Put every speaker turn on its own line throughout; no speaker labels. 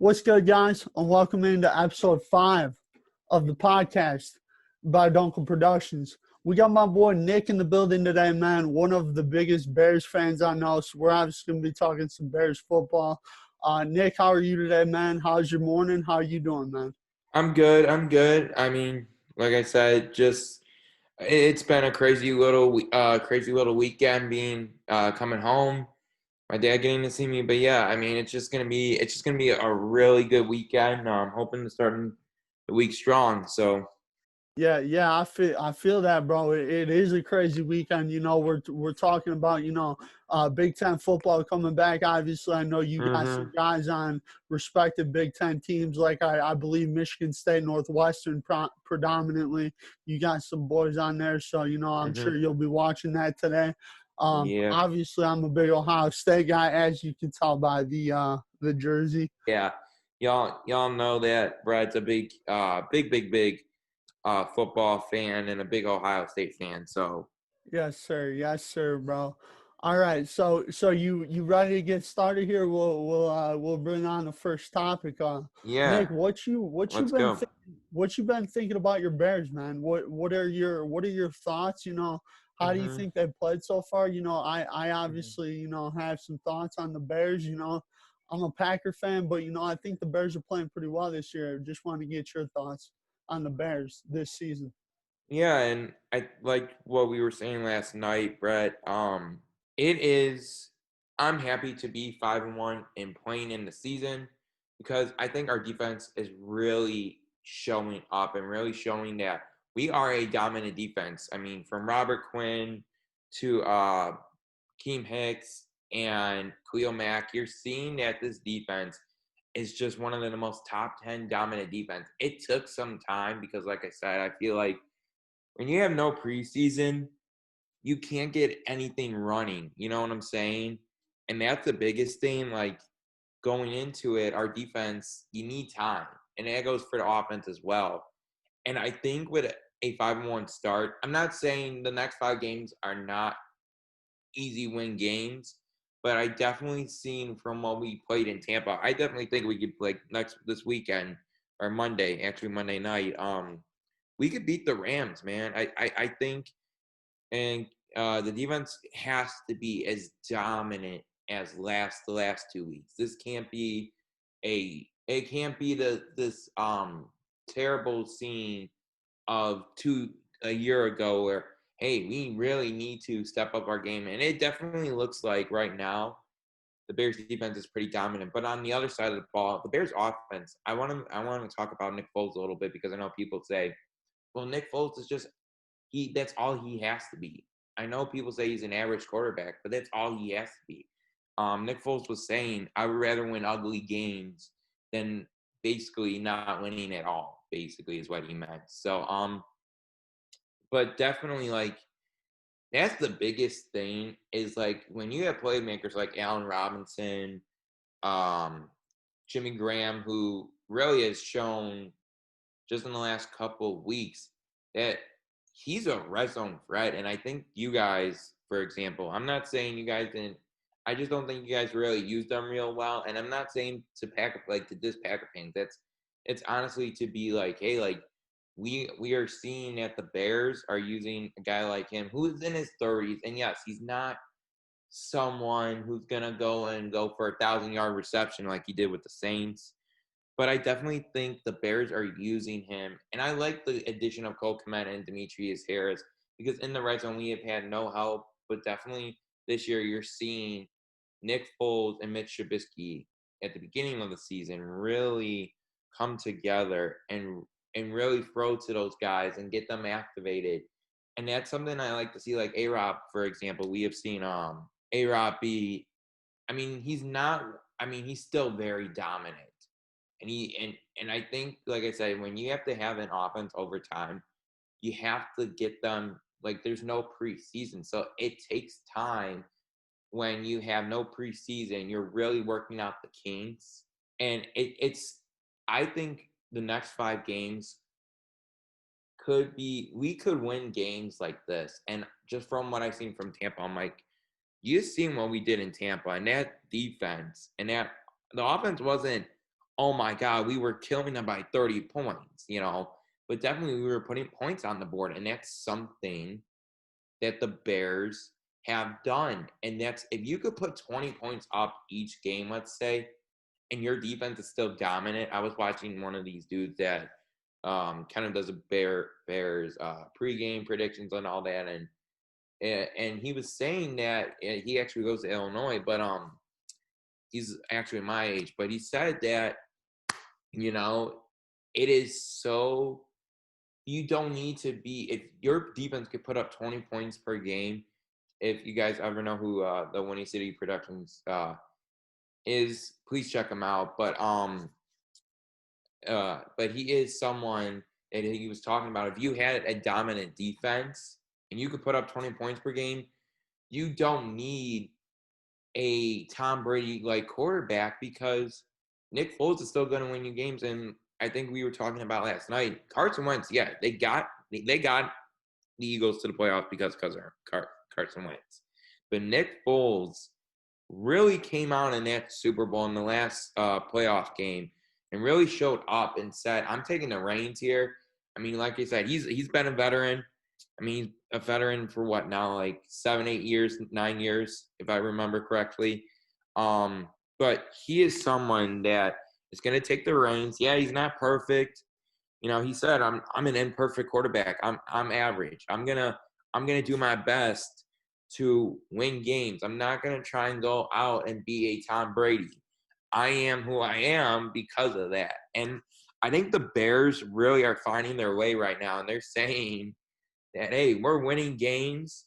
What's good, guys? And welcome into episode 5 of the podcast by Duenkel Productions. We got my boy Nick in the building today, man. One of the biggest Bears fans I know, so we're obviously going to be talking some Bears football. Nick, how are you today, man? How's your morning? How are you doing, man?
I'm good. I'm good. I mean, like I said, just it's been a crazy little weekend being coming home. My dad getting to see me, but yeah, I mean, it's just gonna be a really good weekend. I'm hoping to start the week strong. So
Yeah, I feel that, bro. It is a crazy weekend. We're talking about Big Ten football coming back. Obviously, I know you got some
hmm
guys on respective Big Ten teams, like I believe Michigan State, Northwestern predominantly. You got some boys on there, so I'm
hmm
sure you'll be watching that today.
yeah,
Obviously, I'm a big Ohio State guy, as you can tell by the jersey.
yeah. Y'all know that Brad's a big football fan and a big Ohio State fan. So
Yes, sir, bro. All right, so you ready to get started here? We'll bring on the first topic.
yeah,
Nick,
let's go.
what you been thinking about your Bears, man? What are your thoughts? How do you
hmm
think they've played so far? I obviously have some thoughts on the Bears. I'm a Packer fan, but I think the Bears are playing pretty well this year. Just want to get your thoughts on the Bears this season.
Yeah, and I like what we were saying last night, Brett. It is. I'm happy to be 5-1 and playing in the season because I think our defense is really showing up and really showing that we are a dominant defense. I mean, from Robert Quinn to Keem Hicks and Khalil Mack, you're seeing that this defense is just one of the most top 10 dominant defense. It took some time because, like I said, I feel like when you have no preseason, you can't get anything running. You know what I'm saying? And that's the biggest thing. Like going into it, our defense, you need time. And that goes for the offense as well. And I think with a 5-1 start, I'm not saying the next 5 games are not easy win games, but I definitely seen from what we played in Tampa, I definitely think we could like this weekend or Monday, actually Monday night. We could beat the Rams, man. I think, and the defense has to be as dominant as the last 2 weeks. This can't be it can't be this terrible scene of a year ago where hey, we really need to step up our game, and it definitely looks like right now the Bears defense is pretty dominant. But on the other side of the ball, the Bears offense, I want to talk about Nick Foles a little bit because I know people say, well, Nick Foles is just that's all he has to be. I know people say he's an average quarterback, but that's all he has to be. Nick Foles was saying, I would rather win ugly games than basically not winning at all, basically is what he meant. So but definitely like that's the biggest thing is like when you have playmakers like Allen Robinson, um, Jimmy Graham, who really has shown just in the last couple of weeks that he's a red zone threat. And I think you guys, for example, I'm not saying you guys didn't. I just don't think you guys really used them real well. And I'm not saying to Packer like to diss Packer fans. It's honestly to be like, hey, like we are seeing that the Bears are using a guy like him who's in his 30s, and yes, he's not someone who's gonna go for 1,000-yard reception like he did with the Saints. But I definitely think the Bears are using him, and I like the addition of Cole Kmet and Demetrius Harris because in the red zone we have had no help, but definitely this year you're seeing Nick Foles and Mitch Trubisky at the beginning of the season really come together and really throw to those guys and get them activated. And that's something I like to see. Like A-Rob, for example, we have seen A-Rob be. I mean, he's not. I mean, he's still very dominant. And I think, like I said, when you have to have an offense over time, you have to get them like there's no preseason, so it takes time when you have no preseason. You're really working out the kinks, and it's. I think the next 5 games could be we could win games like this, and just from what I've seen from Tampa, I'm like, you seen what we did in Tampa, and that defense and that the offense wasn't oh my God, we were killing them by 30 points, but definitely we were putting points on the board. And that's something that the Bears have done. And that's, if you could put 20 points up each game, let's say, and your defense is still dominant. I was watching one of these dudes that kind of does a Bears pregame predictions and all that, and he was saying that he actually goes to Illinois, but he's actually my age, but he said that it is so, you don't need to be, if your defense could put up 20 points per game. If you guys ever know who the Winnie City Productions is, please check him out. But he is someone that he was talking about. If you had a dominant defense and you could put up 20 points per game, you don't need a Tom Brady like quarterback, because Nick Foles is still going to win you games. And I think we were talking about last night, Carson Wentz. Yeah, they got the Eagles to the playoffs because of Carson Wentz, but Nick Foles really came out in that Super Bowl in the last playoff game and really showed up and said, I'm taking the reins here. I mean, like I said, he's been a veteran. I mean, he's a veteran for what now, like 7, 8 years, 9 years, if I remember correctly. But he is someone that is going to take the reins. Yeah, he's not perfect. He said, I'm an imperfect quarterback. I'm average. I'm gonna do my best to win games. I'm not gonna try and go out and be a Tom Brady. I am who I am because of that. And I think the Bears really are finding their way right now. And they're saying that, hey, we're winning games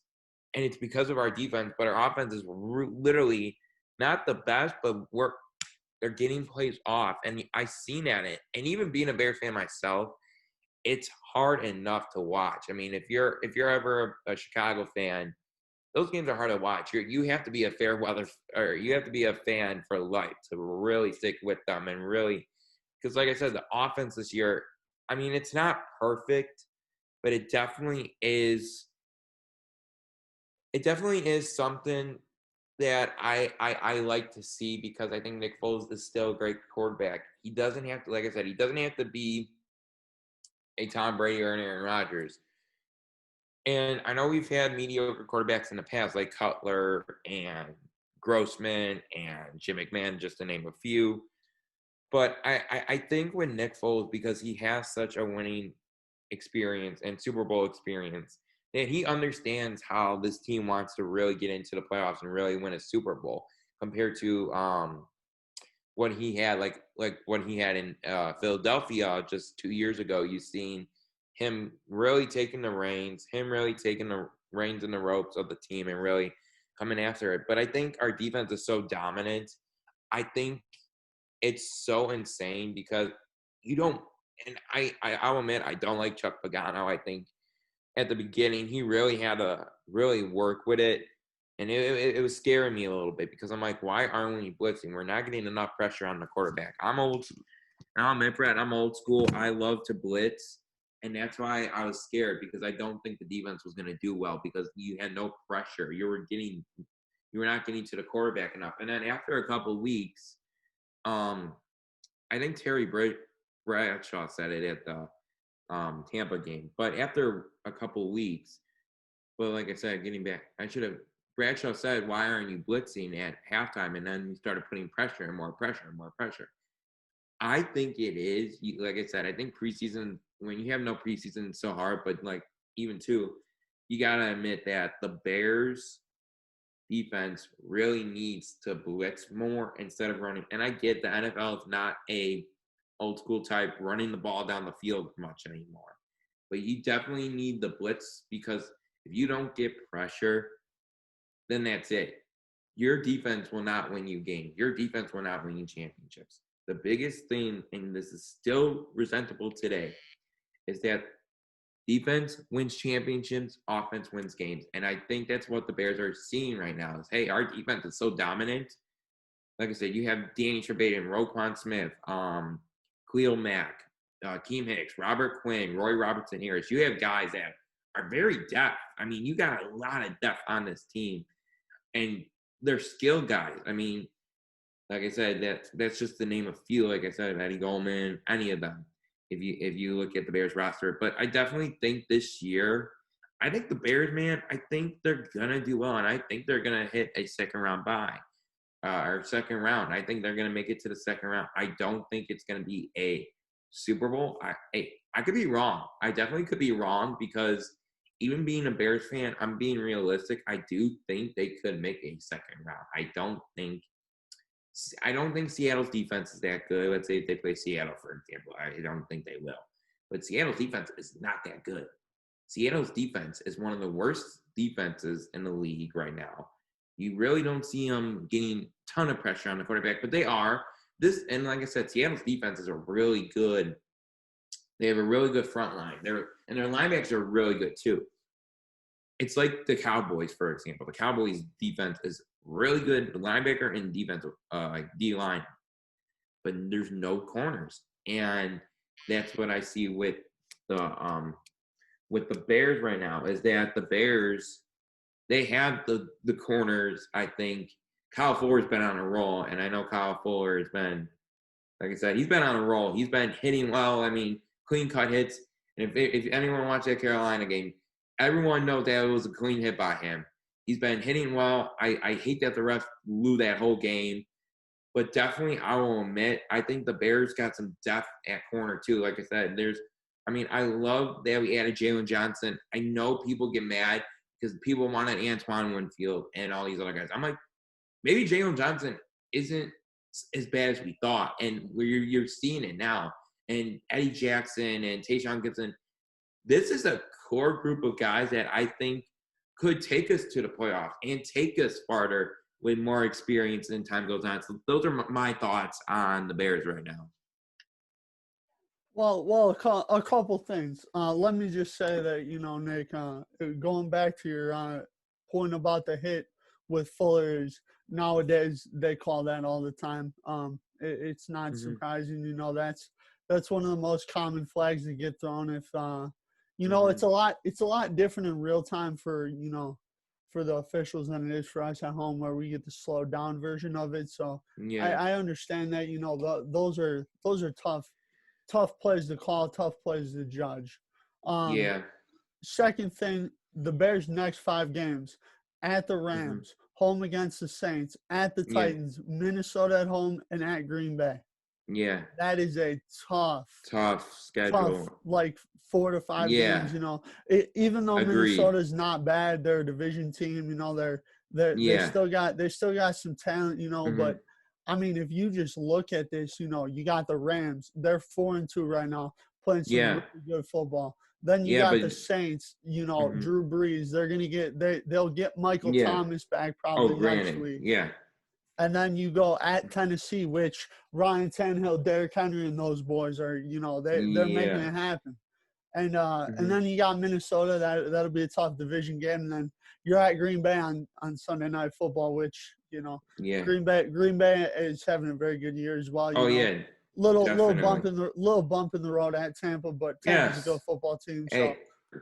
and it's because of our defense, but our offense is literally not the best, but they're getting plays off. And I seen that. And even being a Bears fan myself, it's hard enough to watch. I mean, if you're ever a Chicago fan, those games are hard to watch. You have to be a fair weather, or you have to be a fan for life to really stick with them and really, because like I said, the offense this year, I mean, it's not perfect, but it definitely is. It definitely is something that I like to see, because I think Nick Foles is still a great quarterback. He doesn't have to, like I said, he doesn't have to be a Tom Brady or an Aaron Rodgers. And I know we've had mediocre quarterbacks in the past, like Cutler and Grossman and Jim McMahon, just to name a few. But I think with Nick Foles, because he has such a winning experience and Super Bowl experience, that he understands how this team wants to really get into the playoffs and really win a Super Bowl, compared to what he had, like what he had in Philadelphia just 2 years ago. You've seen him really taking the reins, in the ropes of the team and really coming after it. But I think our defense is so dominant. I think it's so insane, because you don't, and I'll admit, I don't like Chuck Pagano. I think at the beginning he really had to really work with it. And it was scaring me a little bit, because I'm like, why aren't we blitzing? We're not getting enough pressure on the quarterback. I'll admit, Brad, I'm old school. I love to blitz. And that's why I was scared, because I don't think the defense was going to do well, because you had no pressure. You were not getting to the quarterback enough. And then after a couple of weeks, I think Terry Bradshaw said it at the Tampa game. But after a couple of weeks, well, like I said, Bradshaw said, why aren't you blitzing at halftime? And then you started putting pressure and more pressure and more pressure. I think it is, like I said, I think preseason, when you have no preseason, it's so hard. But like, even too, you got to admit that the Bears defense really needs to blitz more instead of running. And I get the NFL is not a old school type running the ball down the field much anymore. But you definitely need the blitz, because if you don't get pressure, then that's it. Your defense will not win you games. Your defense will not win you championships. The biggest thing, and this is still resentable today, is that defense wins championships, offense wins games. And I think that's what the Bears are seeing right now is, hey, our defense is so dominant. Like I said, you have Danny Trevathan, Roquan Smith, Khalil Mack, Keem Hicks, Robert Quinn, Roy Robertson Harris. You have guys that are very depth. I mean, you got a lot of depth on this team. And they're skilled guys. I mean, Like I said, that's just to name a few. Like I said, Eddie Goldman, any of them. If you look at the Bears roster, but I definitely think this year, I think the Bears, man, I think they're gonna do well, and I think they're gonna hit a second round bye or second round. I think they're gonna make it to the second round. I don't think it's gonna be a Super Bowl. I could be wrong. I definitely could be wrong because even being a Bears fan, I'm being realistic. I do think they could make a second round. I don't think Seattle's defense is that good. Let's say if they play Seattle, for example. I don't think they will. But Seattle's defense is not that good. Seattle's defense is one of the worst defenses in the league right now. You really don't see them getting a ton of pressure on the quarterback, but they are. And like I said, Seattle's defenses are really good. They have a really good front line. And their linebackers are really good too. It's like the Cowboys, for example. The Cowboys defense is really good, linebacker and defensive like D line, but there's no corners, and that's what I see with the Bears right now. Is that the Bears, they have the corners. I think Kyle Fuller's been on a roll, and I know Kyle Fuller has been, like I said, he's been on a roll. He's been hitting well. I mean, clean cut hits. And if anyone watched that Carolina game, everyone knows that it was a clean hit by him. He's been hitting well. I hate that the refs blew that whole game. But definitely, I will admit, I think the Bears got some depth at corner, too. Like I said, I love that we added Jalen Johnson. I know people get mad because people wanted Antoine Winfield and all these other guys. I'm like, maybe Jalen Johnson isn't as bad as we thought. And you're seeing it now. And Eddie Jackson and Tayshaun Gibson, this is a core group of guys that I think could take us to the playoffs and take us farther with more experience as time goes on. So those are my thoughts on the Bears right now.
Well, a couple things. Let me just say that, Nick, going back to your point about the hit with Fuller's, nowadays they call that all the time. It's not surprising, that's one of the most common flags that get thrown. If it's a lot different in real time for the officials than it is for us at home, where we get the slowed down version of it. So yeah. I understand that. Those are tough plays to call, tough plays to judge. Second thing, the Bears' next 5 games: at the Rams, home against the Saints, at the Titans, Minnesota at home, and at Green Bay.
Yeah,
that is a tough
schedule.
Like 4 to 5 games. Even though Minnesota's not bad, they're a division team. They still got some talent. But I mean, if you just look at this, you got the Rams. They're 4-2 right now, playing some really good football. Then you got the Saints. Drew Brees. They're gonna they'll get Michael Thomas back probably next week.
Yeah.
And then you go at Tennessee, which Ryan Tannehill, Derrick Henry, and those boys are, they're making it happen. And and then you got Minnesota. That'll be a tough division game. And then you're at Green Bay on Sunday Night Football, which Green Bay is having a very good year as well. Little bump in the road at Tampa, but Tampa's a good football team.
Hey,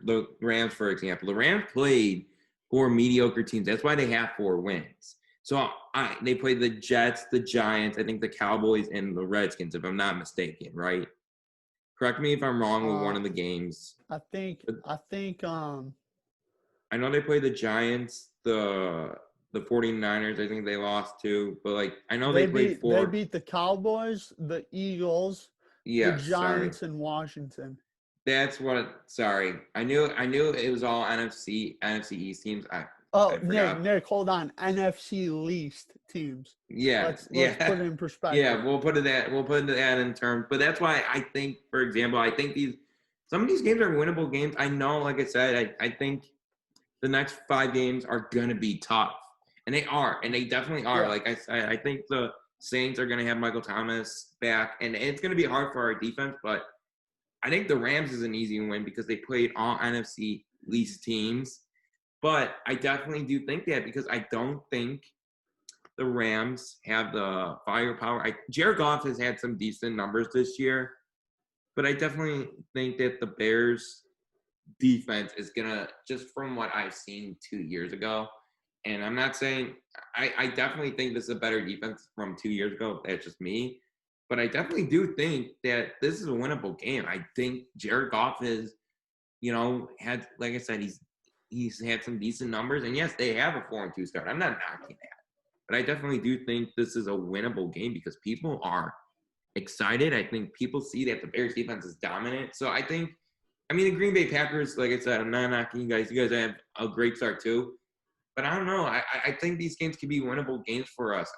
the Rams, for example, the Rams played 4 mediocre teams. That's why they have 4 wins. So they played the Jets, the Giants, I think the Cowboys, and the Redskins, if I'm not mistaken, right? Correct me if I'm wrong with one of the games.
I think.
I know they played the Giants, the 49ers. I think they lost to, but I know they played 4.
They beat the Cowboys, the Eagles, the Giants, and Washington.
That's what. Sorry, I knew it was all NFC East teams.
Nick, hold on. NFC least teams. Let's put it in perspective.
Yeah, we'll put that in terms. But that's why I think, for example, some of these games are winnable games. I know, like I said, I think the next 5 games are gonna be tough, and they are, and they definitely are. Yeah. Like I said, I think the Saints are gonna have Michael Thomas back, and it's gonna be hard for our defense. But I think the Rams is an easy win because they played all NFC least teams. But I definitely do think that because I don't think the Rams have the firepower. Jared Goff has had some decent numbers this year, but I definitely think that the Bears defense is going to, just from what I've seen 2 years ago, and I'm not saying I definitely think this is a better defense from 2 years ago. That's just me. But I definitely do think that this is a winnable game. I think Jared Goff is, had, like I said, he's had some decent numbers. And yes, they have a 4-2 start. I'm not knocking that. But I definitely do think this is a winnable game because people are excited. I think people see that the Bears defense is dominant. So the Green Bay Packers, like I said, I'm not knocking you guys. You guys have a great start too. But I don't know. I think these games could be winnable games for us.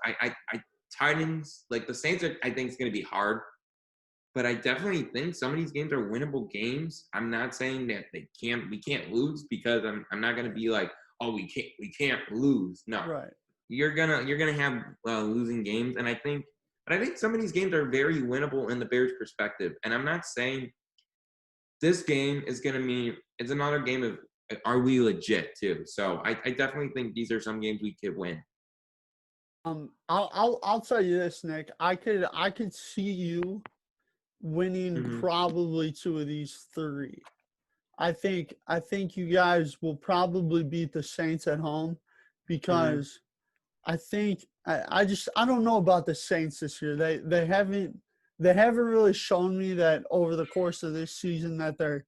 Titans, like the Saints, I think it's going to be hard. But I definitely think some of these games are winnable games. I'm not saying that we can't lose because I'm not going to be like, oh, we can't lose. No,
Right.
You're gonna have losing games, but I think some of these games are very winnable in the Bears' perspective. And I'm not saying this game is gonna mean it's another game of are we legit too. So I definitely think these are some games we could win.
I'll tell you this, Nick. I could see you winning
Mm-hmm.
probably 2 of these 3. I think you guys will probably beat the Saints at home because I think I don't know about the Saints this year. They haven't really shown me that over the course of this season that they're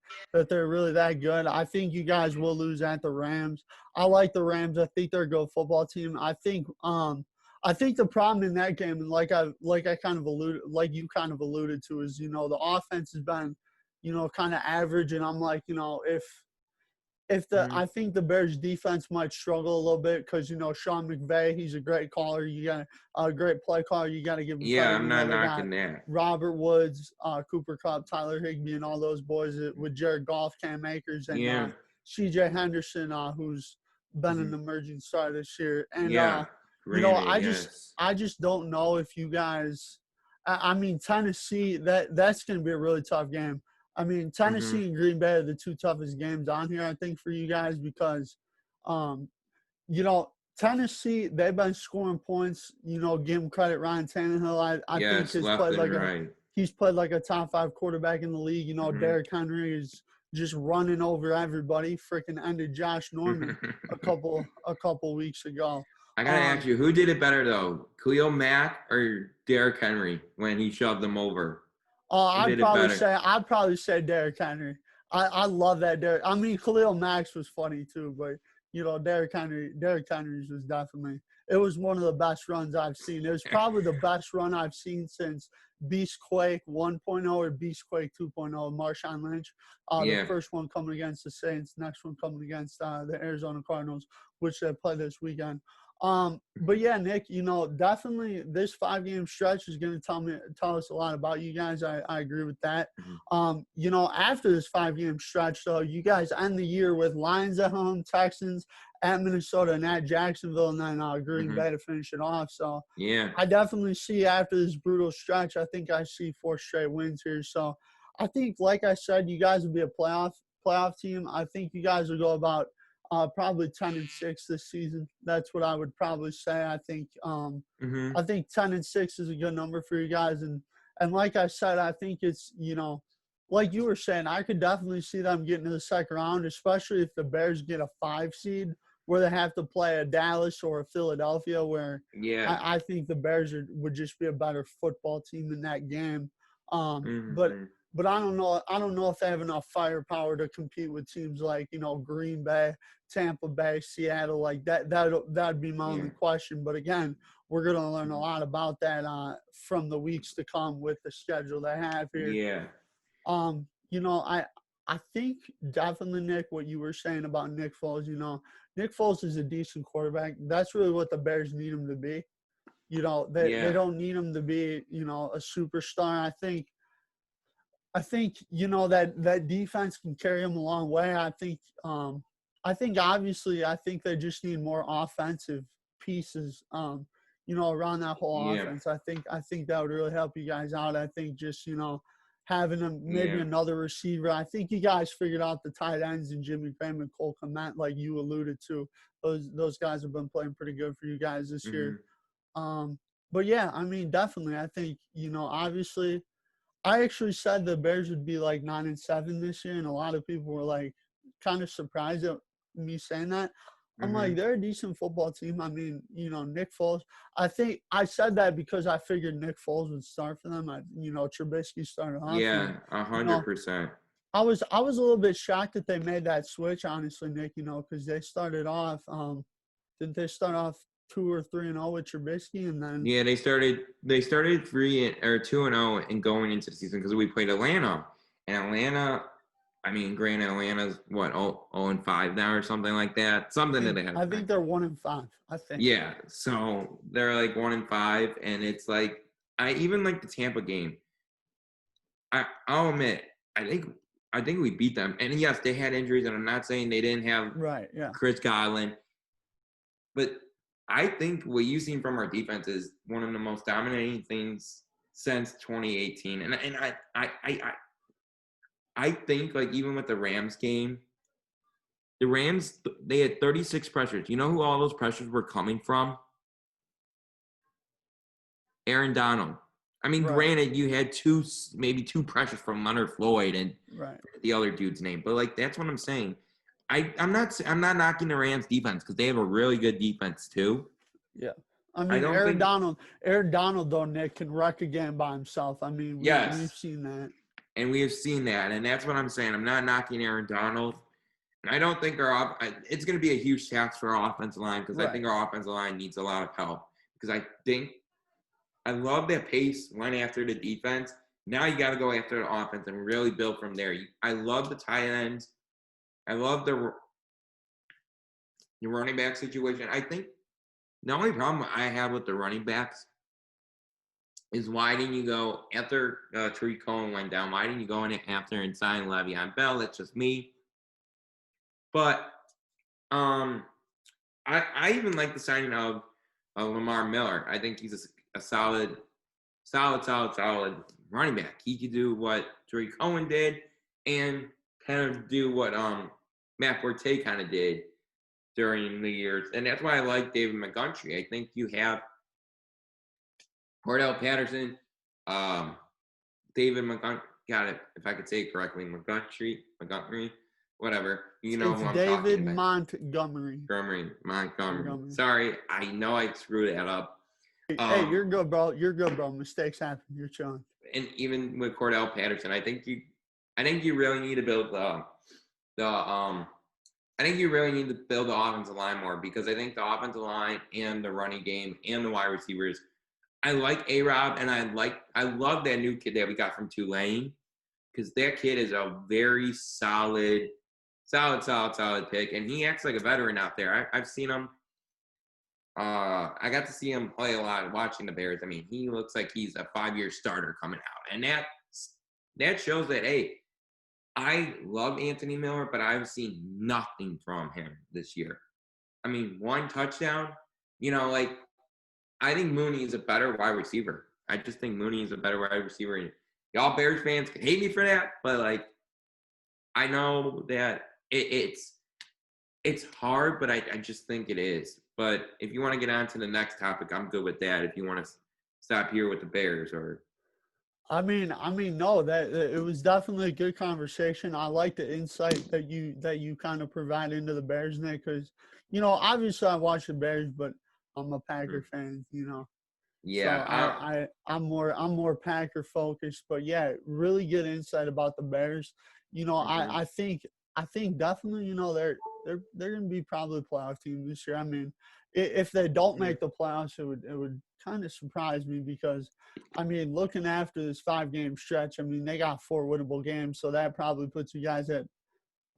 really that good. I think you guys will lose at the Rams. I like the Rams. I think they're a good football team. I think the problem in that game, and like you kind of alluded to, is the offense has been kind of average, and I'm like I think the Bears defense might struggle a little bit because Sean McVay, he's a great caller. You got a great play caller. You got to give him
Yeah,
credit.
I'm not knocking that.
Robert Woods, Cooper Kupp, Tyler Higbee, and all those boys with Jared Goff, Cam Akers, and C.J. Henderson, who's been an emerging star this year. And I just don't know if you guys. I mean, Tennessee, that's going to be a really tough game. I mean, Tennessee and Green Bay are the 2 toughest games on here, I think, for you guys because, Tennessee, they've been scoring points. Give them credit, Ryan Tannehill. I think he's played like a top 5 quarterback in the league. Derrick Henry is just running over everybody. Freaking ended Josh Norman a couple weeks ago.
I gotta ask you, who did it better though, Khalil Mack or Derrick Henry when he shoved them over?
I'd probably say Derrick Henry. I love that Derrick. I mean, Khalil Mack was funny too, but Derrick Henry's was definitely. It was one of the best runs I've seen. It was probably the best run I've seen since Beastquake 1.0 or Beastquake 2.0. Marshawn Lynch. The first one coming against the Saints, next one coming against the Arizona Cardinals, which they play this weekend. But yeah, Nick, definitely this 5-game stretch is going to tell us a lot about you guys. I agree with that. After this 5-game stretch, though, you guys end the year with Lions at home, Texans at Minnesota, and at Jacksonville, and then Green Bay to finish it off. So I definitely see after this brutal stretch, I think I see 4 straight wins here. So I think, like I said, you guys will be a playoff team. I think you guys will go about probably 10-6 this season. That's what I would probably say. I think I think 10-6 is a good number for you guys. And like I said, I think it's like you were saying, I could definitely see them getting to the second round, especially if the Bears get a 5 seed where they have to play a Dallas or a Philadelphia, where I think the Bears would just be a better football team in that game. But I don't know. I don't know if they have enough firepower to compete with teams like Green Bay, Tampa Bay, Seattle. Like that. That'd be my only question. But again, we're gonna learn a lot about that from the weeks to come with the schedule they have here. I think definitely, Nick, what you were saying about Nick Foles. Nick Foles is a decent quarterback. That's really what the Bears need him to be. They don't need him to be a superstar. I think that defense can carry them a long way. I think obviously they just need more offensive pieces around that whole offense. I think that would really help you guys out. I think just having maybe another receiver. I think you guys figured out the tight ends and Jimmy Graham and Cole Kmet, like you alluded to. Those guys have been playing pretty good for you guys this year. But yeah, I mean, definitely. I think obviously. I actually said the Bears would be like 9-7 this year, and a lot of people were like kind of surprised at me saying that. I'm like, they're a decent football team. I mean, Nick Foles. I think I said that because I figured Nick Foles would start for them. Trubisky started off, and
Yeah,
you know,
100%.
I was a little bit shocked that they made that switch. Honestly, Nick, because they started off. Didn't they start off 2 or 3-0 with Trubisky, and then
Yeah, they started 2-0 and going into the season because we played Atlanta. And Atlanta, I mean, granted, Atlanta's what 0-5 now or something like that. Something that they have.
I think they're 1-5. I think.
Yeah, so they're like 1-5, and it's like I even like the Tampa game. I'll admit, I think we beat them. And yes, they had injuries, and I'm not saying they didn't have
Right. Yeah.
Chris Godwin, but I think what you've seen from our defense is one of the most dominating things since 2018. And I think like even with the Rams game, the Rams they had 36 pressures. You know who all those pressures were coming from? Aaron Donald. I mean,
Right.
granted, you had maybe two pressures from Leonard Floyd and
Right.
the other dude's name, but like that's what I'm saying. I'm not knocking the Rams defense because they have a really good defense too.
Yeah. I
I
mean,
don't
Aaron
think
Donald, though, Nick, can wreck a game by himself. I mean, we've
yes,
seen that.
and we have seen that, and that's what I'm saying. I'm not knocking Aaron Donald. And I don't think it's going to be a huge tax for our offensive line because I
Right.
think our offensive line needs a lot of help because I think I love that pace went after the defense. Now you got to go after the offense and really build from there. I love the tight ends. I love the running back situation. I think the only problem I have with the running backs is why didn't you go after Tariq Cohen went down? Why didn't you go in after and sign Le'Veon Bell? That's just me. But I even like the signing of Lamar Miller. I think he's a solid running back. He could do what Tariq Cohen did and kind of do what Matt Forte kind of did during the years. And that's why I like David Montgomery. I think you have Cordell Patterson, David Montgomery. Got it. If I could say it correctly, Montgomery, whatever. You know
It's
who I'm
David
talking about. Montgomery. Sorry, I know I screwed that up.
Hey, you're good, bro. You're good, bro. Mistakes happen. You're chilling.
And even with Cordell Patterson, I think you really need to build I think you really need to build the offensive line more because I think the offensive line and the running game and the wide receivers. I like A-Rob and I love that new kid that we got from Tulane because that kid is a very solid pick and he acts like a veteran out there. I've seen him. I got to see him play a lot watching the Bears. I mean, he looks like he's a 5-year starter coming out, and that shows that hey, I love Anthony Miller, but I've seen nothing from him this year. I mean, one touchdown. Like I think Mooney is a better wide receiver. I just think Mooney is a better wide receiver. And y'all Bears fans can hate me for that, but like I know that it's hard, but I just think it is. But if you want to get on to the next topic, I'm good with that. If you want to stop here with the Bears or
I mean, no, that it was definitely a good conversation. I like the insight that you kind of provide into the Bears, Nick, because obviously I watch the Bears, but I'm a Packer fan, So
yeah,
I'm more Packer focused, but yeah, really good insight about the Bears. I think definitely they're going to be probably a playoff team this year. I mean, if they don't make the playoffs, it would kind of surprise me because I mean, looking after this 5-game stretch, I mean they got 4 winnable games, so that probably puts you guys at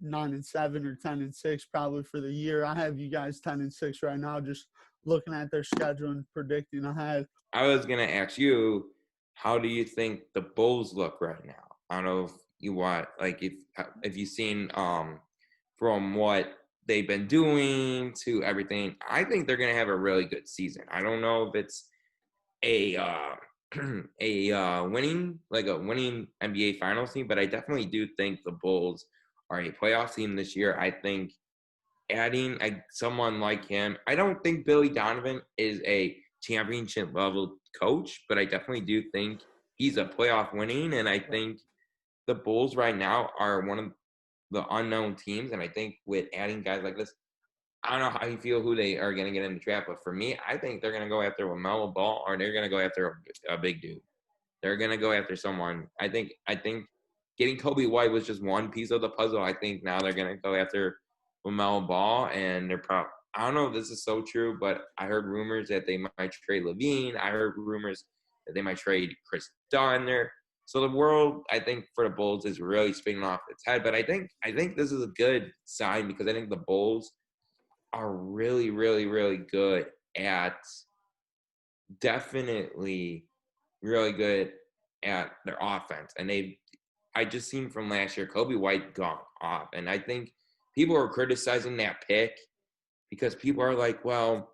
9-7 or 10-6 probably for the year. I have you guys 10-6 right now, just looking at their schedule and predicting ahead.
I was gonna ask you, how do you think the Bulls look right now? I don't know if you want like if you've seen from what they've been doing to everything. I think they're gonna have a really good season. I don't know if it's a winning NBA Finals team, but I definitely do think the Bulls are a playoff team this year. I think adding someone like him, I don't think Billy Donovan is a championship level coach, but I definitely do think he's a playoff winning, and I think the Bulls right now are one of the unknown teams, and I think with adding guys like this, I don't know how you feel who they are going to get in the draft, but for me, I think they're going to go after LaMelo Ball or they're going to go after a big dude. They're going to go after someone. I think getting Kobe White was just one piece of the puzzle. I think now they're going to go after LaMelo Ball, and they're probably. I don't know if this is so true, but I heard rumors that they might trade Levine. I heard rumors that they might trade Chris Dunn there. So the world, I think, for the Bulls is really spinning off its head. But I think this is a good sign because I think the Bulls are really, really, really good at definitely really good at their offense. And I just seen from last year, Kobe White gone off. And I think people are criticizing that pick because people are like, well,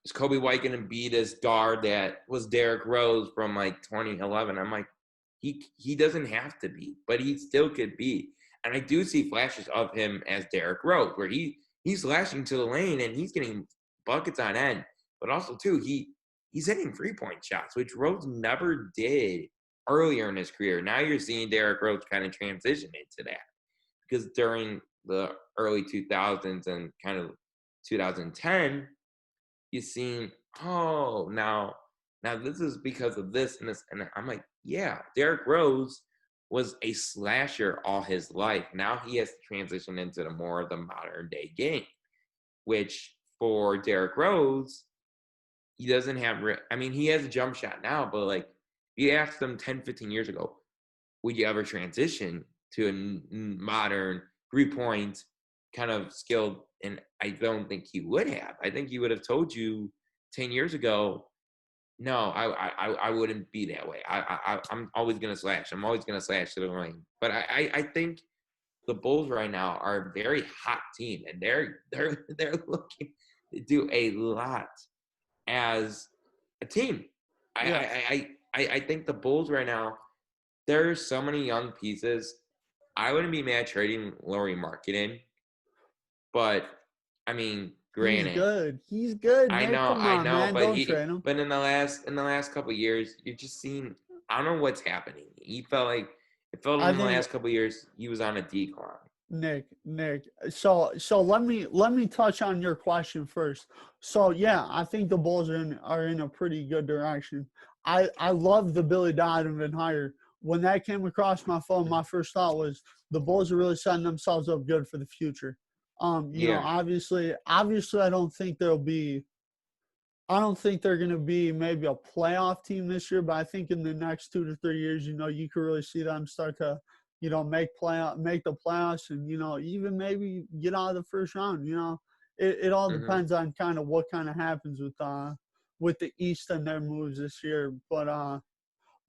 is Kobe White going to be this guard that was Derrick Rose from like 2011? I'm like, he doesn't have to be, but he still could be. And I do see flashes of him as Derrick Rose, where he's slashing to the lane and he's getting buckets on end. But also too, he's hitting 3-point shots, which Rose never did earlier in his career. Now you're seeing Derrick Rose kind of transition into that because during the early 2000s and kind of 2010, you've seen, oh, now this is because of this and this. And I'm like, yeah, Derrick Rose was a slasher all his life. Now he has to transition into the more of the modern day game, which for Derrick Rose, he doesn't have, I mean, he has a jump shot now, but like you asked him 10, 15 years ago, would you ever transition to a modern 3-point kind of skilled? And I don't think he would have. I think he would have told you 10 years ago, no, I wouldn't be that way. I'm always gonna slash. I'm always gonna slash to the lane. But I think the Bulls right now are a very hot team, and they're looking to do a lot as a team.
Yes.
I think the Bulls right now, there's so many young pieces. I wouldn't be mad trading Laurie Marketing, but I mean,
He's
granted,
good. He's good, Nick. Come
I
on,
know,
man. Don't trade him.
but in the last couple of years, you're just seeing. I don't know what's happening. It felt
I
in the
think
last couple of years he was on a decline.
Nick. So let me touch on your question first. So yeah, I think the Bulls are in a pretty good direction. I love the Billy Donovan hire. When that came across my phone, my first thought was the Bulls are really setting themselves up good for the future.
Yeah.
Obviously, I don't think they're going to be maybe a playoff team this year, but I think in the next 2 to 3 years, you could really see them start to, make the playoffs and, even maybe get out of the first round. It all
Mhm.
depends on kind of what kind of happens with the East and their moves this year. But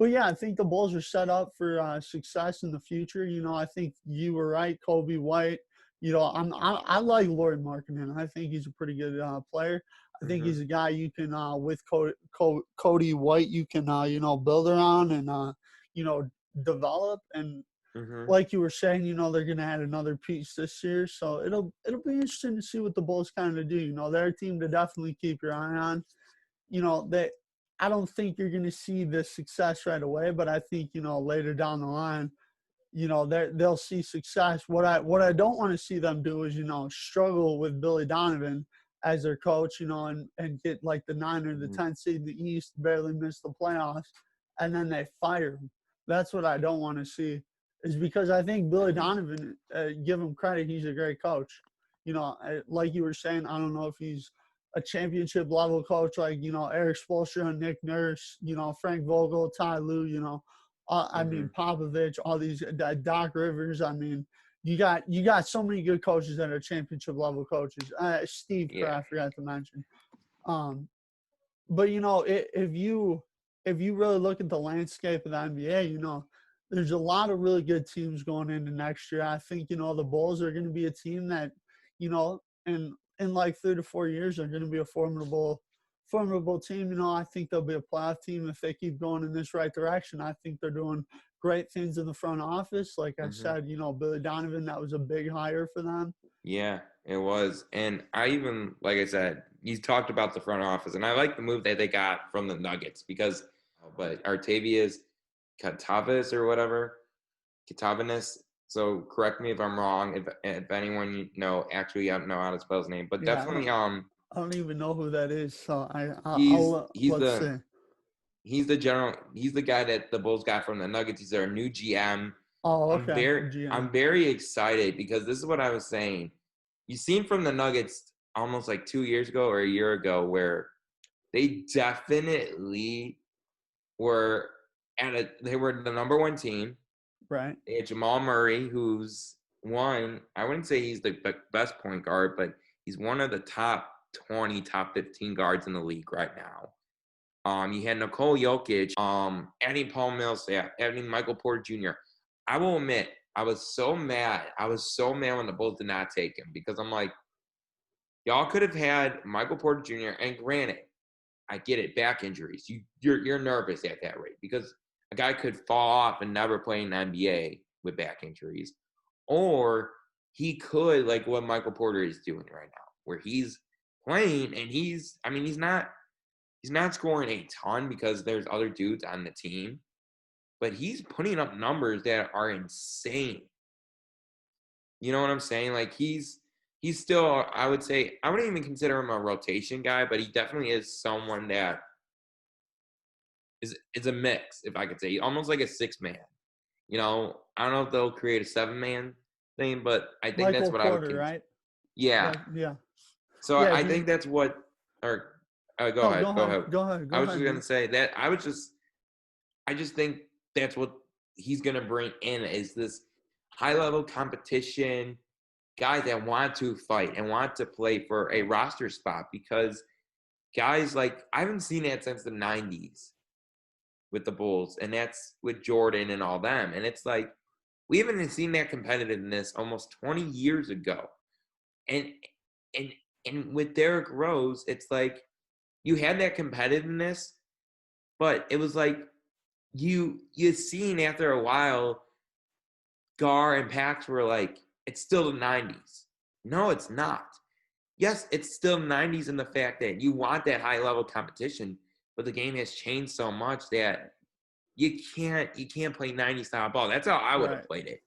yeah, I think the Bulls are set up for success in the future. I think you were right, Kobe White. I like Laurie Markkinen. I think he's a pretty good player. I think
Mhm.
he's a guy you can with Cody White you can build around and you know develop. And
Mhm.
like you were saying, they're going to add another piece this year, so it'll be interesting to see what the Bulls kind of do. They're a team to definitely keep your eye on. That I don't think you're going to see the success right away, but I think later down the line, they'll see success. What I don't want to see them do is struggle with Billy Donovan as their coach, and get like the 9 or the
Mhm.
10 seed in the East, barely miss the playoffs, and then they fire him. That's what I don't want to see. Is because I think Billy Donovan, give him credit, he's a great coach. Like you were saying, I don't know if he's a championship level coach like Eric Spoelstra, Nick Nurse, Frank Vogel, Ty Lue, I mean
Mhm.
Popovich, all these Doc Rivers. I mean, you got so many good coaches that are championship level coaches. Steve Kerr,
Yeah.
I forgot to mention. Um, but if you really look at the landscape of the NBA, there's a lot of really good teams going into next year. I think the Bulls are going to be a team that, in like 3 to 4 years are going to be a formidable team. I think they'll be a playoff team if they keep going in this right direction. I think they're doing great things in the front office. Like I
Mhm.
said, Billy Donovan, that was a big hire for them.
Yeah, it was. And I even, like I said, you talked about the front office, and I like the move that they got from the Nuggets because, but Artavius Katavis or whatever, Katavinis, So correct me if I'm wrong. If anyone actually I don't know how to spell his name, but
Yeah,
definitely
I don't even know who that is. So
he's
let's see.
He's the guy that the Bulls got from the Nuggets. He's their new GM.
Oh, okay.
I'm very excited because this is what I was saying. You seen from the Nuggets almost like 2 years ago or a year ago where they definitely were they were the number one team.
Right.
They had Jamal Murray, who's I wouldn't say he's the best point guard, but he's one of the top 20, top 15 guards in the league right now. You had Nikola Jokic, adding Paul Millsap, adding Michael Porter Jr. I will admit, I was so mad. I was so mad when the Bulls did not take him because I'm like, y'all could have had Michael Porter Jr. And granted, I get it, back injuries. You're nervous at that rate because a guy could fall off and never play in the NBA with back injuries, or he could like what Michael Porter is doing right now, where he's playing and he's not scoring a ton because there's other dudes on the team, but he's putting up numbers that are insane. You know what I'm saying? Like he's still, I would say, I wouldn't even consider him a rotation guy, but he definitely is someone that is a mix, if I could say, almost like a 6-man. I don't know if they'll create a 7-man thing, but I think that's
Michael
what I would
Porter, right?
Yeah.
Yeah.
So
Yeah.
I think that's what. Or go
No,
ahead. Go ahead.
Go ahead.
I was just gonna say that I just think that's what he's gonna bring in is this high level competition, guys that want to fight and want to play for a roster spot because guys like I haven't seen that since the 90s with the Bulls, and that's with Jordan and all them. And it's like we haven't seen that competitiveness almost 20 years ago. And and and with Derrick Rose, it's like you had that competitiveness, but it was like you seen after a while, Gar and Pax were like, it's still the 90s. No, it's not. Yes, it's still 90s in the fact that you want that high level competition, but the game has changed so much that you can't play 90s style ball. That's how I would have played it.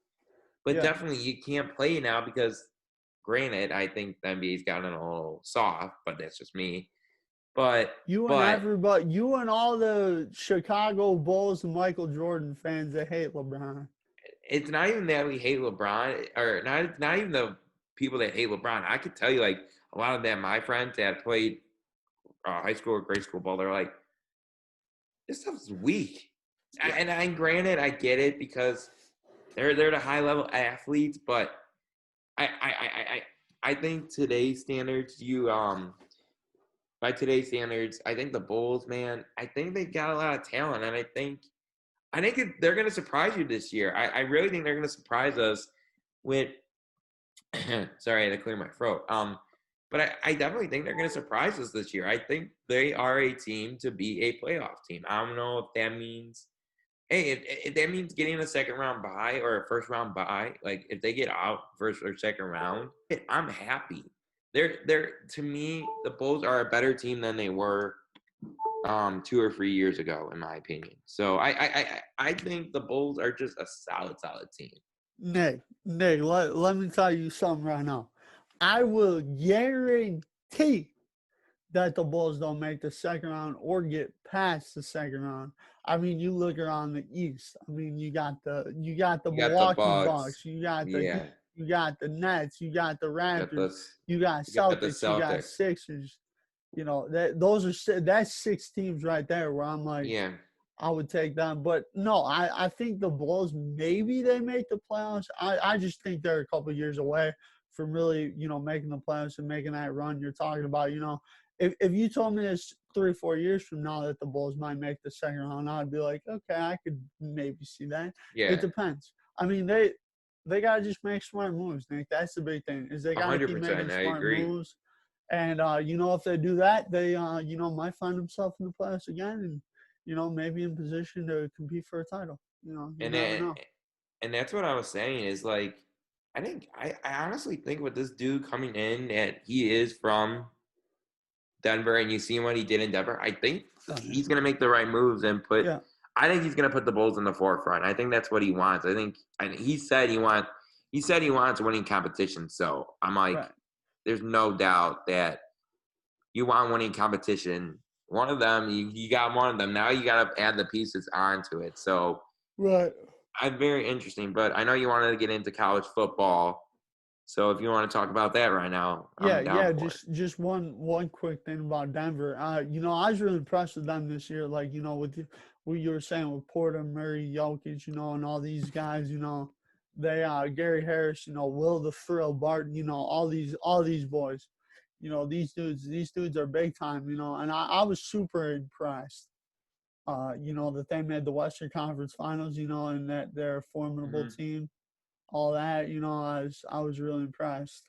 But definitely you can't play it now because granted, I think the NBA's gotten a little soft, but that's just me. But
you and all the Chicago Bulls and Michael Jordan fans that hate LeBron.
It's not even that we hate LeBron, or not even the people that hate LeBron. I could tell you, like a lot of them, my friends that played high school or grade school ball, they're like, this stuff's weak. Yeah. And granted, I get it because they're the high level athletes, but I think today's standards, by today's standards, I think the Bulls, man, I think they've got a lot of talent, and I think they're going to surprise you this year. I really think they're going to surprise us with. Sorry, I had to clear my throat. But I definitely think they're going to surprise us this year. I think they are a team to be a playoff team. I don't know if that means, hey, if that means getting a second round bye or a first round bye, like if they get out first or second round, I'm happy. They're to me, the Bulls are a better team than they were 2 or 3 years ago, in my opinion. So I think the Bulls are just a solid team.
Nick, let me tell you something right now. I will guarantee that the Bulls don't make the second round or get past the second round. I mean, you look around the East. I mean, you got the Milwaukee Bucks, you got the Heat, you got the Nets, you got the Raptors, you got Celtics, you got Sixers. You know that's 6 teams right there where I'm like, I would take them. But no, I think the Bulls maybe they make the playoffs. I just think they're a couple of years away from really making the playoffs and making that run you're talking about. If you told me this 3 or 4 years from now that the Bulls might make the second round, I'd be like, okay, I could maybe see that. Yeah. It depends. I mean, they gotta just make smart moves, Nick. That's the big thing. Is they gotta keep making smart moves. And if they do that, they might find themselves in the playoffs again, and maybe in position to compete for a title. You never know.
And that's what I was saying is like, I honestly think with this dude coming in that he is from Denver and you see what he did in Denver, I think he's going to make the right moves and put I think he's going to put the Bulls in the forefront. I think that's what he wants. And he said he wants winning competition. So I'm like,
Right.
there's no doubt that you want winning competition. One of them, you got one of them. Now you got to add the pieces onto it. So
Right.
I'm very interesting. But I know you wanted to get into college football. So if you want to talk about that right now,
Yeah,
I'm down
yeah.
for it.
Just one quick thing about Denver. I was really impressed with them this year. Like, what you were saying with Porter, Murray, Jokic, and all these guys. They Gary Harris, Will the Frill, Barton, all these boys. These dudes are big time. And I was super impressed. That they made the Western Conference Finals. And that they're a formidable
Mm-hmm.
team. All that. I was really impressed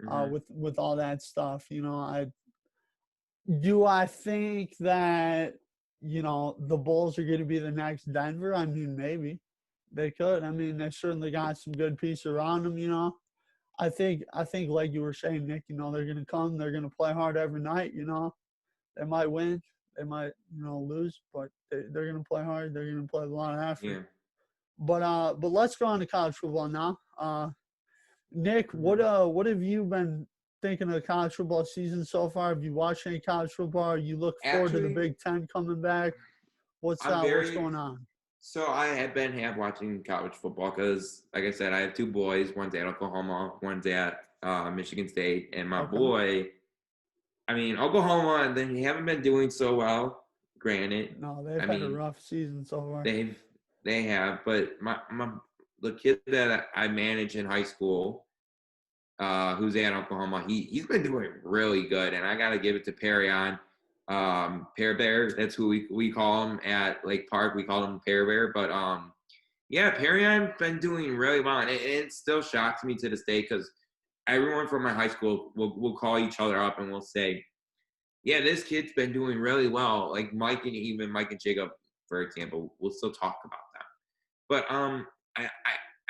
Mm-hmm.
with all that stuff. I think that the Bulls are going to be the next Denver. I mean, maybe they could. I mean, they certainly got some good pieces around them. I think like you were saying, Nick. They're going to come. They're going to play hard every night. They might win. They might lose, but they're going to play hard. They're going to play a lot of effort.
Yeah.
But let's go on to college football now. Nick, what
Mm-hmm.
what have you been thinking of the college football season so far? Have you watched any college football? You look forward to the
Actually,
Big Ten coming back?
I'm
What's
very
going on?
So I have watching college football because, like I said, I have two boys. One's at Oklahoma, one's at Michigan State, and my
Okay.
boy. I mean, Oklahoma, they haven't been doing so well. Granted,
No, they've
I
had a
mean
rough season so far.
they've they have, but my the kid that I manage in high school, who's at Oklahoma, he's been doing really good, and I got to give it to Perion. Pear Bear, that's who we call him at Lake Park. We call him Pear Bear, but yeah, Perion's been doing really well, and it still shocks me to this day because everyone from my high school will call each other up and will say, "Yeah, this kid's been doing really well." Like Mike and Jacob, for example, will still talk about them. But I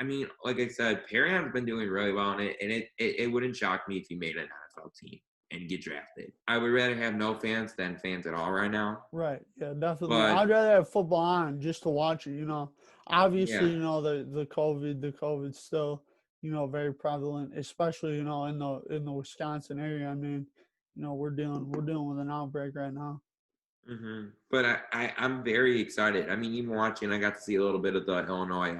mean, like I said, Perion's been doing really well, and it wouldn't shock me if he made an NFL team and get drafted. I would rather have no fans than fans at all right now.
Right. Yeah, definitely.
But
I'd rather have football on just to watch it. Obviously,
yeah.
the COVID's still, very prevalent, especially, in the Wisconsin area. I mean, we're dealing with an outbreak right now.
But I'm very excited. I mean, even watching, I got to see a little bit of the Illinois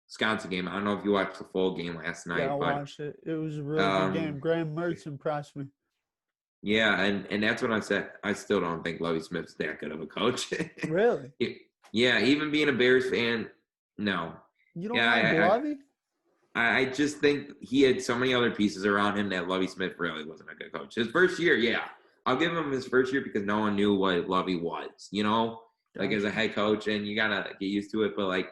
Wisconsin game. I don't know if you watched the full game last
Yeah, I
night, but
watched it. It was a really good
um,
game. Graham Mertz impressed me.
yeah, and that's what I said. I still don't think Lovie Smith's that good of a coach.
Really?
Yeah, even being a Bears fan, no.
You don't like
Yeah,
Lovey?
I just think he had so many other pieces around him that Lovie Smith really wasn't a good coach. His first year, yeah, I'll give him his first year because no one knew what Lovie was, like as a
Gotcha.
head coach, and you gotta get used to it. But like,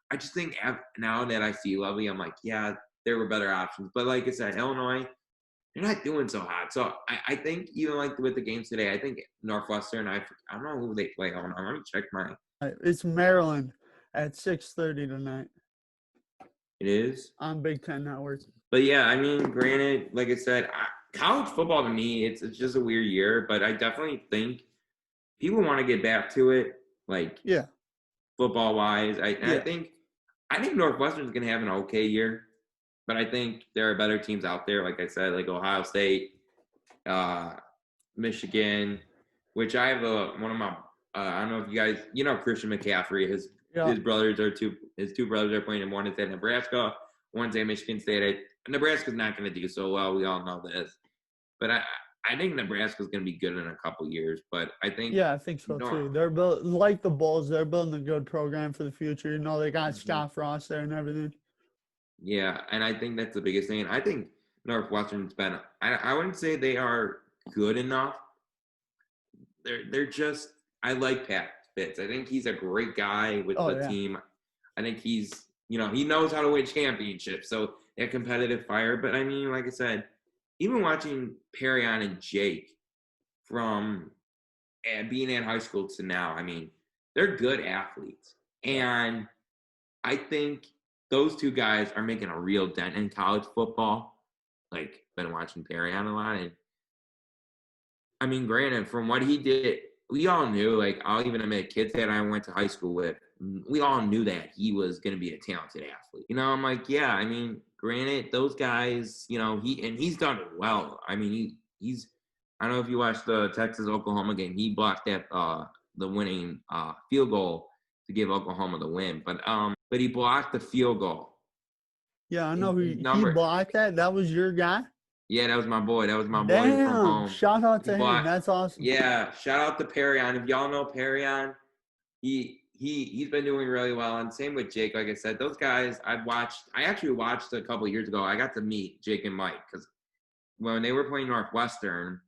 I just think now that I see Lovey, I'm like, yeah, there were better options. But like I said, Illinois, they're not doing so hot. So I think even like with the games today, I think Northwestern, I don't know who they play on. Let me check my.
It's Maryland at 6:30 tonight
It is.
on Big Ten Network.
But yeah, I mean, granted, like I said, college football to me, it's just a weird year. But I definitely think people want to get back to it, like
Yeah,
football wise.
yeah,
I think Northwestern's gonna have an okay year, but I think there are better teams out there. Like I said, like Ohio State, uh, Michigan, which I have one of my. I don't know if you guys, Christian McCaffrey.
yeah.
His two brothers are playing, and one is at Nebraska, one's at Michigan State. Nebraska's not going to do so well. We all know this, but I think Nebraska's going to be good in a couple years. But I think
Yeah, I think so
no,
too. They're built like the Bulls. They're building a good program for the future. They got
mhm.
Scott Frost there and everything.
Yeah, and I think that's the biggest thing. And I think Northwestern's been. I wouldn't say they are good enough. They're just. I like Pat Fitz. I think he's a great guy with
Oh
the
yeah,
team. I think he's he knows how to win championships. So that competitive fire. But I mean, like I said, even watching Perion and Jake from being in high school to now, I mean, they're good athletes,
yeah,
and I think those two guys are making a real dent in college football. Like, been watching Perion a lot, and I mean, granted, from what he did we all knew, like, I'll even admit, kids that I went to high school with, we all knew that he was going to be a talented athlete. You know, I'm like, yeah, I mean, granted, those guys, you know, he's done it well. I mean, he's, I don't know if you watched the Texas-Oklahoma game. He blocked that, the winning field goal to give Oklahoma the win. But he blocked the field goal.
Yeah, I know
His
he blocked that. That was your guy?
Yeah, that was my boy. That was my boy from
Damn,
home.
shout out to him. That's awesome.
Yeah, shout out to Perryon. If y'all know Perryon, he's been doing really well. And same with Jake. Like I said, those guys I actually watched a couple of years ago. I got to meet Jake and Mike because when they were playing Northwestern,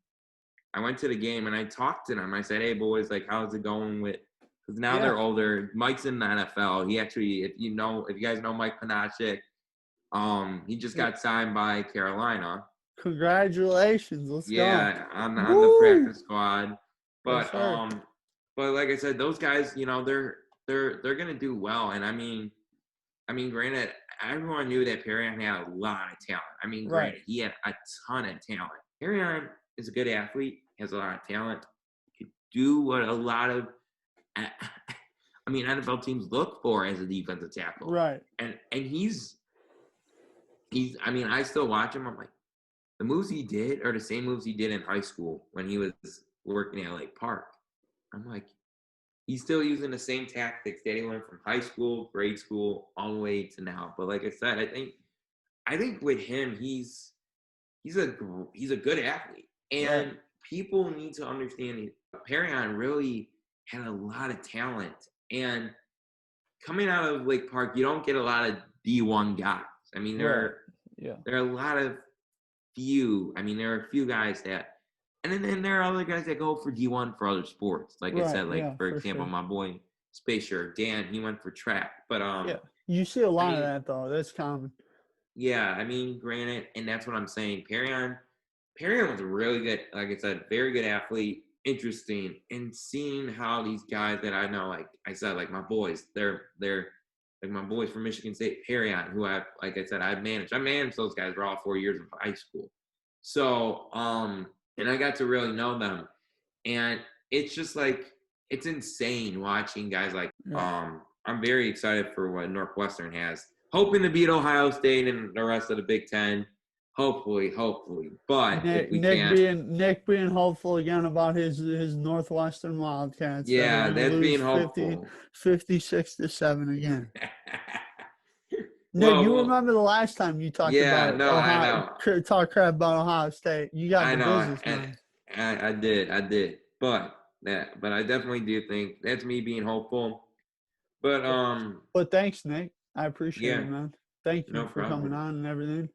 I went to the game and I talked to them. I said, "Hey boys, like how's it going with?" Because now they're older. Mike's in the NFL. He actually, if you guys know Mike Panachik, he just got signed by Carolina.
Congratulations. Let's go.
Yeah, on the practice squad. But
yes,
but like I said, those guys, you know, they're gonna do well. And I mean, granted, everyone knew that Perryon had a lot of talent. I mean, granted, he had a ton of talent. Perryon is a good athlete, has a lot of talent, could do what a lot of NFL teams look for as a defensive tackle.
Right.
And he's I mean, I still watch him. I'm like, the moves he did are the same moves he did in high school when he was working at Lake Park. I'm like, he's still using the same tactics that he learned from high school, grade school, all the way to now. But like I said, I think with him, he's a good athlete, and people need to understand that Perryon really had a lot of talent. And coming out of Lake Park, you don't get a lot of D1 guys. I mean, there are a lot of there are a few guys that, and then there are other guys that go for D1 for other sports. Like I said, like for example, my boy Space Shirt Dan, he went for track. But
you see a lot of that though. That's common.
Yeah, I mean, granted, and that's what I'm saying. Perryon was a really good, like I said, very good athlete. Interesting, and seeing how these guys that I know, like I said, like my boys, they're like my boys from Michigan State, Perryon, who like I said, I managed those guys for all 4 years of high school. So, and I got to really know them, and it's just like it's insane watching guys like. I'm very excited for what Northwestern has. Hoping to beat Ohio State and the rest of the Big Ten. Hopefully. But if we can't,
Nick being hopeful again about his Northwestern Wildcats.
Yeah, that's being hopeful.
56-7 again. Nick, you remember the last time you talked about Ohio? I know. Talk crap about Ohio State. You got the business, man.
I did. But I definitely do think that's me being hopeful. But
thanks, Nick. I appreciate it, man. Thank you for coming on and everything.